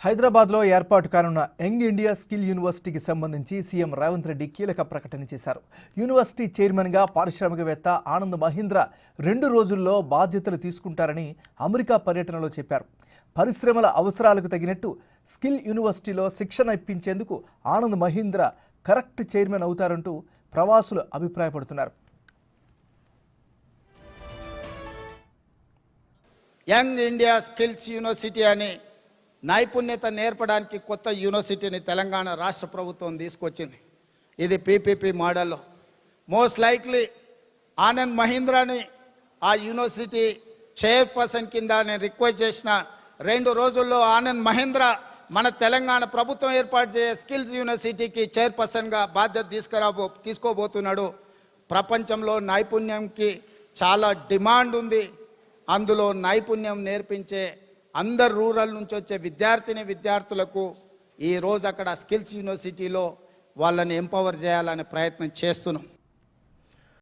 హైదరాబాద్లో ఏర్పాటు కానున్న యంగ్ ఇండియా స్కిల్ యూనివర్సిటీకి సంబంధించి సీఎం రేవంత్ రెడ్డి కీలక ప్రకటన చేశారు. యూనివర్సిటీ చైర్మన్గా పారిశ్రామికవేత్త ఆనంద్ మహీంద్ర 2 రోజుల్లో బాధ్యతలు తీసుకుంటారని అమెరికా పర్యటనలో చెప్పారు. పరిశ్రమల అవసరాలకు తగినట్టు స్కిల్ యూనివర్సిటీలో శిక్షణ ఇప్పించేందుకు ఆనంద్ మహీంద్ర కరెక్ట్ చైర్మన్ అవుతారంటూ ప్రవాసులు అభిప్రాయపడుతున్నారు. యంగ్ ఇండియా స్కిల్స్ యూనివర్సిటీ అని నైపుణ్యత నేర్పడానికి కొత్త యూనివర్సిటీని తెలంగాణ రాష్ట్ర ప్రభుత్వం తీసుకొచ్చింది. ఇది పీపీపీ మోడల్లో. మోస్ట్ లైక్లీ ఆనంద్ మహీంద్రాని ఆ యూనివర్సిటీ చైర్పర్సన్ కింద నేను రిక్వెస్ట్ చేసిన 2 రోజుల్లో ఆనంద్ మహీంద్ర మన తెలంగాణ ప్రభుత్వం ఏర్పాటు చేసే స్కిల్స్ యూనివర్సిటీకి చైర్పర్సన్గా బాధ్యత తీసుకోబోతున్నాడు. ప్రపంచంలో నైపుణ్యంకి చాలా డిమాండ్ ఉంది. అందులో నైపుణ్యం నేర్పించే అందరు రూరల్ నుంచి వచ్చే విద్యార్థులకు ఈరోజు అక్కడ స్కిల్స్ యూనివర్సిటీలో వాళ్ళని ఎంపవర్ చేయాలనే ప్రయత్నం చేస్తున్నాం.